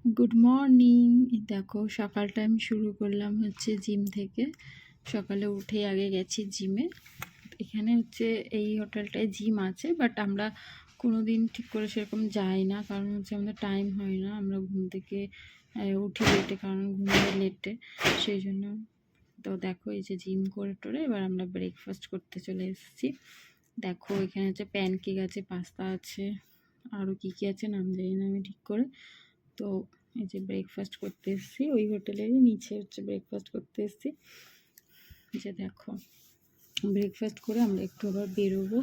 Good morning. দেখো সকালটা আমি শুরু করলাম হচ্ছে জিম থেকে। সকালে উঠেই আগে গেছি জিমে। এখানে হচ্ছে এই হোটেলটায় জিম আছে, বাট আমরা কোনো দিন ঠিক করে সেরকম যাই না, কারণ হচ্ছে আমাদের টাইম হয় না। আমরা ঘুম থেকে উঠি লেটে, কারণ ঘুমিয়ে লেটে, সেই জন্য। তো দেখো এই যে জিম করে টোরে এবার আমরা ব্রেকফাস্ট করতে চলে এসেছি। দেখো এখানে হচ্ছে প্যানকেক আছে, পাস্তা আছে, আরও কী কী আছে নাম জানি না আমি ঠিক করে। তো এই যে ব্রেকফাস্ট করতে এসেছি, ওই হোটেলেরই নিচে হচ্ছে ব্রেকফাস্ট করতে এসেছি। যে দেখো ব্রেকফাস্ট করে আমরা একটু আবার বেরোবো,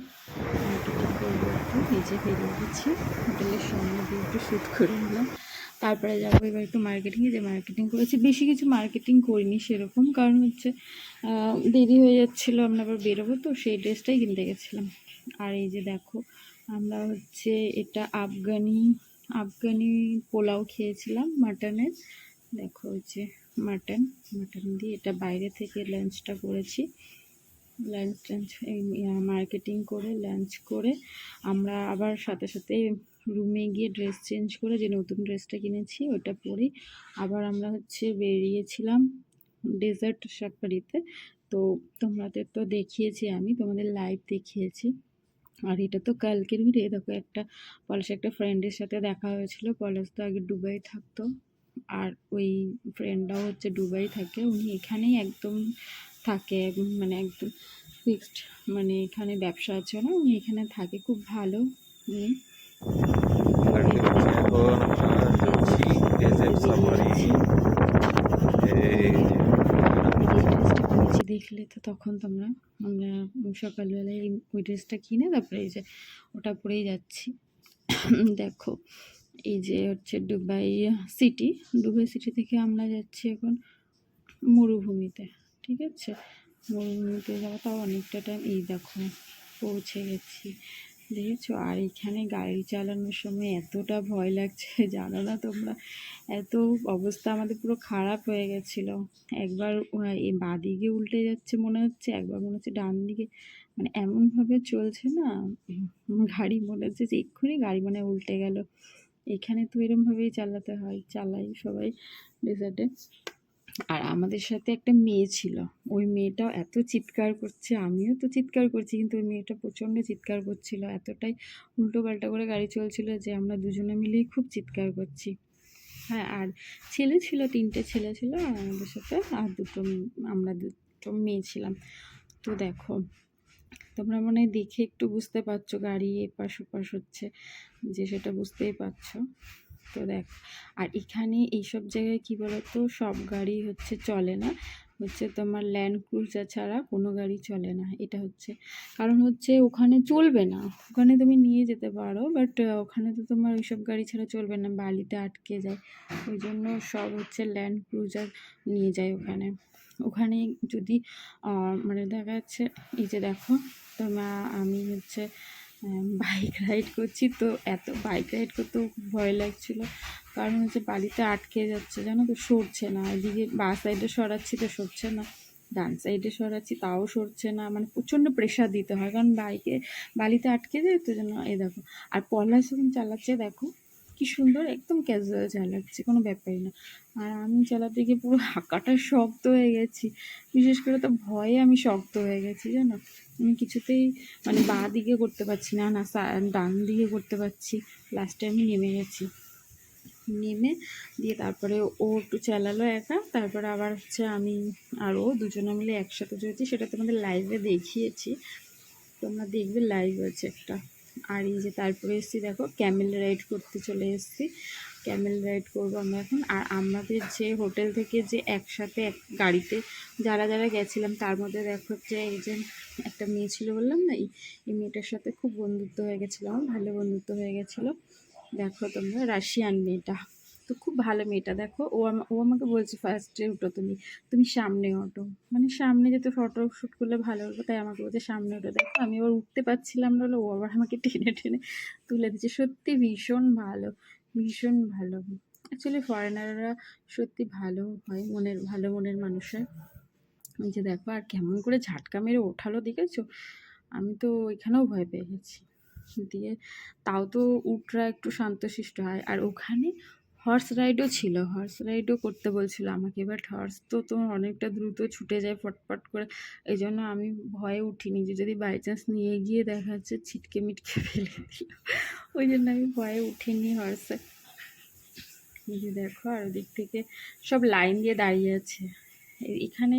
মার্কেটিং করবো একটু। এই যে বেরিয়ে গেছি, হোটেলের সামনে দিয়ে একটু শ্যুট করে নিলাম। তারপরে যাবো এবার একটু মার্কেটিংয়ে, যে মার্কেটিং করেছি। বেশি কিছু মার্কেটিং করিনি সেরকম, কারণ হচ্ছে দেরি হয়ে যাচ্ছিলো, আমরা আবার বেরোবো, তো সেই ড্রেসটাই কিনতে গেছিলাম। আর এই যে দেখো আমরা হচ্ছে এটা আফগানি পোলাও খেয়েছিলাম মাটনের। দেখো হচ্ছে মাটন দিয়ে এটা বাইরে থেকে লাঞ্চটা করেছি। লাঞ্চ মার্কেটিং করে লাঞ্চ করে আমরা আবার সাথে সাথে রুমে গিয়ে ড্রেস চেঞ্জ করে, যে নতুন ড্রেসটা কিনেছি ওটা পরেই আবার আমরা হচ্ছে বেরিয়েছিলাম ডেজার্ট সাফারিতে। তো তোমাদের তো দেখিয়েছি, আমি তোমাদের লাইভ দেখিয়েছি। আর এটা তো কালকের ভিডিও। দেখো পলাশের একটা ফ্রেন্ডের সাথে দেখা হয়েছিল। পলাশ তো আগে দুবাই থাকতো, আর ওই ফ্রেন্ডটাও হচ্ছে দুবাই থাকে। উনি এখানেই একদম থাকে, মানে একদম ফিক্সড, মানে এখানে ব্যবসা আছে না, উনি এখানে থাকে, খুব ভালো উনি। দেখলে তো তখন তোমরা, আমরা সকালবেলায় ওই ড্রেসটা কিনে তারপরে এই যে ওটা পরেই যাচ্ছি। দেখো এই যে হচ্ছে দুবাই সিটি থেকে আমরা যাচ্ছি এখন মরুভূমিতে। ঠিক আছে, মরুভূমিতে যাওয়া তাও অনেকটা টাইম। এই দেখো পৌঁছে গেছি, দেখেছো? আর এখানে গাড়ি চালানোর সময় এতটা ভয় লাগছে জানো না তোমরা, এত অবস্থা আমাদের পুরো খারাপ হয়ে গেছিলো। একবার এই বাঁদিকে উল্টে যাচ্ছে মনে হচ্ছে, একবার মনে হচ্ছে ডান দিকে, মানে এমনভাবে চলছে না গাড়ি, মনে হচ্ছে যে এক্ষুনি গাড়ি মানে উল্টে গেল। এখানে তো এরমভাবেই চালাতে হয়, চালাই সবাই রিসর্টে। আর আমাদের সাথে একটা মেয়ে ছিল, ওই মেয়েটাও এত চিৎকার করছে, আমিও তো চিৎকার করছি, কিন্তু ওই মেয়েটা প্রচণ্ড চিৎকার করছিল। এতটাই উল্টো পাল্টা করে গাড়ি চলছিল যে আমরা দুজনে মিলেই খুব চিৎকার করছি। হ্যাঁ, আর ছেলে ছিল, 3টে ছেলে ছিল আমাদের সাথে, আর আমরা দুটো মেয়ে ছিলাম। তো দেখো তোমরা মনে হয় দেখে একটু বুঝতে পারছো, গাড়ি এপাশ ওপাশ হচ্ছে যে, সেটা বুঝতেই পারছো। তো দেখ, আর এখানে এইসব জায়গায় কী বলতো, সব গাড়ি হচ্ছে চলে না, হচ্ছে তোমার ল্যান্ড ক্রুজার ছাড়া কোনো গাড়ি চলে না। এটা হচ্ছে কারণ, হচ্ছে ওখানে চলবে না, ওখানে তুমি নিয়ে যেতে পারো, বাট ওখানে তো তোমার ওইসব গাড়ি ছাড়া চলবে না, বালিতে আটকে যায়। ওই জন্য সব হচ্ছে ল্যান্ড ক্রুজার নিয়ে যায় ওখানে। ওখানে যদি মানে দেখা যাচ্ছে, এই যে দেখো আমি হচ্ছে বাইক রাইড করছি, তো এত বাইক রাইড করতেও ভয় লাগছিলো, কারণ হচ্ছে বালিতে আটকে যাচ্ছে, জানো তো, সরছে না। এদিকে বাঁ সাইডে সরাচ্ছি তো সরছে না, ডান সাইডে সরাচ্ছি তাও সরছে না, মানে প্রচণ্ড প্রেশার দিতে হয়, কারণ বালিতে আটকে যায় তো জন্য। এই দেখো, আর পলাশ যখন চালাচ্ছে দেখো কি সুন্দর, একদম ক্যাজুয়াল চালাচ্ছে, কোনো ব্যাপারই না। আর আমি চালাতে গিয়ে পুরো হাঁকাটা শক্ত হয়ে গেছি, বিশেষ করে তো ভয়ে আমি শক্ত হয়ে গেছি, জানো। আমি কিছুতেই মানে বাঁ দিকে করতে পারছি না, ডান দিকে করতে পারছি। লাস্টে আমি নেমে গেছি, নেমে দিয়ে তারপরে ও একটু চালালো একা, তারপরে আবার হচ্ছে আমি আর ও দুজনে মিলে একসাথে চলেছি। সেটা তোমাদের লাইভে দেখিয়েছি, তোমরা দেখবে, লাইভ আছে একটা। আর এই যে তারপরে এসেছি, দেখো ক্যামেল রাইড করতে চলে এসেছি, ক্যামেল রাইড করবো আমরা এখন। আর আমাদের যে হোটেল থেকে যে একসাথে এক গাড়িতে যারা যারা গেছিলাম, তার মধ্যে দেখো যে এই যে একটা মেয়ে ছিল বললাম না, এই মেয়েটার সাথে খুব বন্ধুত্ব হয়ে গেছিলো, আমার ভালো বন্ধুত্ব হয়ে গেছিলো। দেখো তোমরা, রাশিয়ান মেয়েটা, তো খুব ভালো মেয়েটা। দেখো ও আমাকে বলছে ফার্স্টে উঠো, তুমি সামনে ওঠো, মানে সামনে যেতে ফটো শ্যুট করলে ভালো হবে, তাই আমাকে বলছে সামনে ওঠো। দেখো আমি আবার উঠতে পারছিলাম না, ও আবার আমাকে টেনে টেনে তুলে দিচ্ছে। সত্যি ভীষণ ভালো, ভীষণ ভালো। অ্যাকচুয়ালি ফরেনাররা সত্যি ভালো হয়, ভালো মনের মানুষ হয়। এই যে দেখো, আর কেমন করে ঝাটকা মেরে ওঠালো দেখেছো, আমি তো এখানেও ভয় পেয়ে গেছি। দিয়ে তাও তো উটরা একটু শান্তশিষ্ট হয়। আর ওখানে হর্স রাইডও ছিল, হর্স রাইডও করতে বলছিল আমাকে, বাট হর্স তো তোমার অনেকটা দ্রুত ছুটে যায় ফটফট করে, এই জন্য আমি ভয়ে উঠিনি যে যদি বাই চান্স নিয়ে গিয়ে দেখা যাচ্ছে ছিটকে মিটকে ফেলে দিল, ওই জন্য আমি ভয়ে উঠিনি হর্সে। এই যে দেখো আর ওদিক থেকে সব লাইন দিয়ে দাঁড়িয়ে আছে। এখানে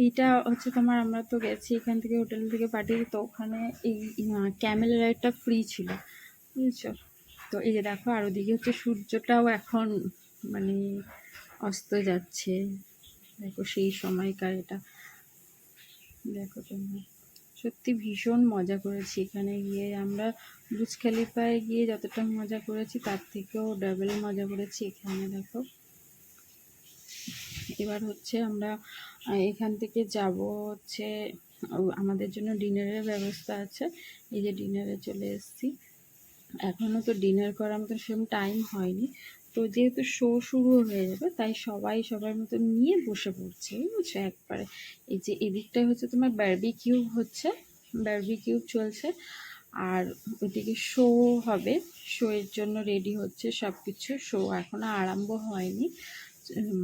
এইটা হচ্ছে তোমার, আমরা তো গেছি এখান থেকে হোটেল থেকে পাঠিয়ে, তো ওখানে এই ক্যামেল রাইডটা ফ্রি ছিল, বুঝেছো। তো এই যে দেখো আর ওদিকে হচ্ছে সূর্যটাও এখন মানে অস্ত যাচ্ছে, দেখো সেই সময়কার এটা, দেখো তোমরা। সত্যি ভীষণ মজা করেছি এখানে গিয়ে, আমরা বুর্জ খলিফায় গিয়ে যতটা মজা করেছি তার থেকেও ডাবল মজা করেছি এখানে। দেখো এবার হচ্ছে আমরা এখান থেকে যাব হচ্ছে, আমাদের জন্য ডিনারের ব্যবস্থা আছে, এই যে ডিনারে চলে এসেছি। এখনও তো ডিনার করার মতো সেরকম টাইম হয়নি, তো যেহেতু শো শুরু হয়ে যাবে তাই সবাই সবার মতো নিয়ে বসে পড়ছে, বুঝছো একবারে। এই যে এদিকটায় হচ্ছে তোমার বারবিকিউ হচ্ছে, বারবিকিউ চলছে, আর ওইদিকে শো হবে, শো এর জন্য রেডি হচ্ছে সব কিছু। শো এখনও আরম্ভ হয়নি,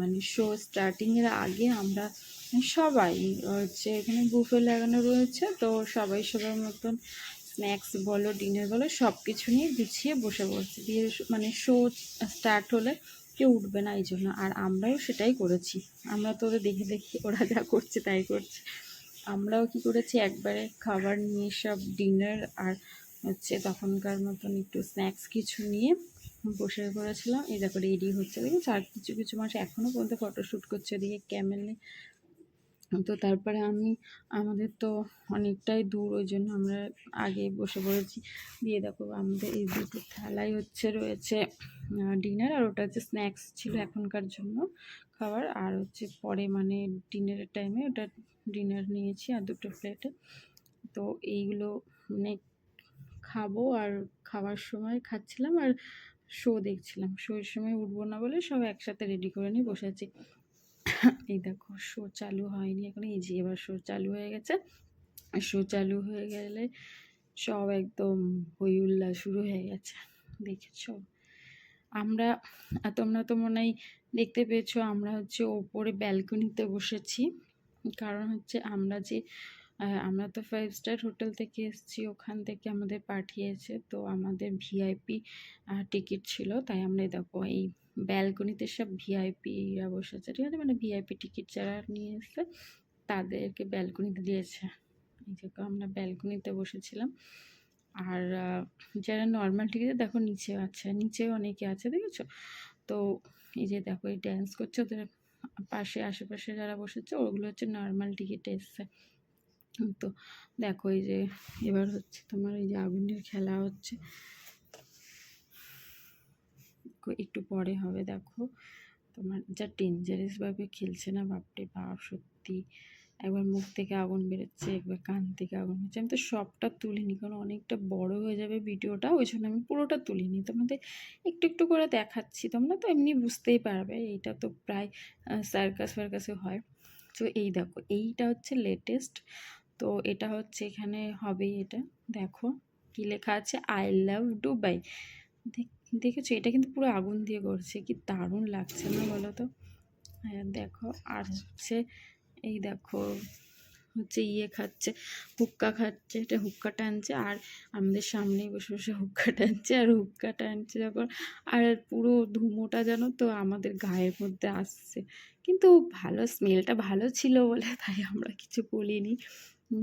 মানে শো স্টার্টিংয়ের আগে আমরা সবাই হচ্ছে এখানে বুফে লাগানো রয়েছে, তো সবাই সবার মতন স্ন্যাক্স বলো ডিনার বলো সব কিছু নিয়ে গুছিয়ে বসে পড়ছি, দিয়ে মানে শো স্টার্ট হলে কেউ উঠবে না এই জন্য, আর আমরাও সেটাই করেছি। আমরা তো ওদের দেখে দেখে ওরা যা করছে তাই করছে, আমরাও কি করেছি একবারে খাবার নিয়ে সব ডিনার আর হচ্ছে তখনকার মতন একটু স্ন্যাক্স কিছু নিয়ে বসে পড়েছিলাম। এই দেখো রেডি হচ্ছে, দেখেছি আর কিছু কিছু মানুষ এখনও পর্যন্ত ফটোশ্যুট করছে ওদিকে ক্যামেল নিয়ে। তো তারপরে আমাদের তো অনেকটাই দূর, ওই জন্য আমরা আগে বসে পড়েছি। দিয়ে দেখো আমাদের এই দুটো থালায় হচ্ছে রয়েছে ডিনার, আর ওটা হচ্ছে স্ন্যাক্স ছিল এখনকার জন্য খাবার, আর হচ্ছে পরে মানে ডিনারের টাইমে ওটা ডিনার নিয়েছি আর দুটো প্লেটে। তো এইগুলো মানে খাবো, আর খাওয়ার সময় খাচ্ছিলাম আর শো দেখছিলাম, শোয়ের সময় উঠবো না বলে সব একসাথে রেডি করে নিয়ে বসে আছি। এই দেখো শো চালু হয়নি এখন, এই যে এবার শো চালু হয়ে গেছে। শো চালু হয়ে গেলে সব একদম হই হুল্লা শুরু হয়ে গেছে, দেখেছো। আমরা তোমরা তো মনে হয় দেখতে পেয়েছো, আমরা হচ্ছে ওপরে ব্যালকনিতে বসেছি, কারণ হচ্ছে আমরা তো 5 স্টার হোটেল থেকে এসেছি, ওখান থেকে আমাদের পাঠিয়েছে, তো আমাদের ভিআইপি টিকিট ছিল, তাই আমরা দেখো এই ব্যালকনিতে সব ভিআইপিরা বসেছে, ঠিক আছে, মানে ভিআইপি টিকিট যারা নিয়ে এসছে তাদেরকে ব্যালকনিতে দিয়েছে। এই যে আমরা ব্যালকনিতে বসেছিলাম, আর যারা নর্মাল টিকিটে দেখো নিচে আছে, নিচেও অনেকে আছে দেখেছো। তো এই যে দেখো এই ড্যান্স করছে, ওদের পাশে আশেপাশে যারা বসেছে ওগুলো হচ্ছে নর্মাল টিকিটে এসছে। তো দেখো এই যে এবার হচ্ছে তোমার এই যে আগুনের খেলা হচ্ছে, একটু পরে হবে। দেখো তোমার যা ডেঞ্জারাসভাবে খেলছে না, বাপরে বাপ, সত্যি একবার মুখ থেকে আগুন বেরোচ্ছে, একবার কান থেকে আগুন বেরোচ্ছে। আমি তো সবটা তুলিনি, কারণ অনেকটা বড় হয়ে যাবে ভিডিওটা, ওই জন্য আমি পুরোটা তুলিনি, তোমাদের একটু একটু করে দেখাচ্ছি, তোমরা তো এমনি বুঝতেই পারবে, এইটা তো প্রায় সার্কাস ফার্কাসে হয়। তো এই দেখো এইটা হচ্ছে লেটেস্ট, তো এটা হচ্ছে এখানে হবেই, এটা দেখো কি লেখা আছে, আই লাভ দুবাই, দেখেছো, এটা কিন্তু পুরো আগুন দিয়ে করছে, কি দারুণ লাগছে না বলো তো। হ্যাঁ দেখো, আর হচ্ছে এই দেখো হচ্ছে ইয়ে খাচ্ছে, হুক্কা খাচ্ছে, এটা হুক্কা টানছে, আর আমাদের সামনেই বসে বসে হুক্কা টানছে, আর হুক্কা টানছে যখন, আর পুরো ধুমোটা যেন তো আমাদের গায়ের মধ্যে আসছে, কিন্তু ভালো স্মেলটা ভালো ছিল বলে তাই আমরা কিছু বলিনি,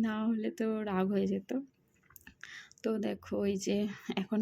না হলে তো রাগ হয়ে যেত। তো দেখো এই যে এখন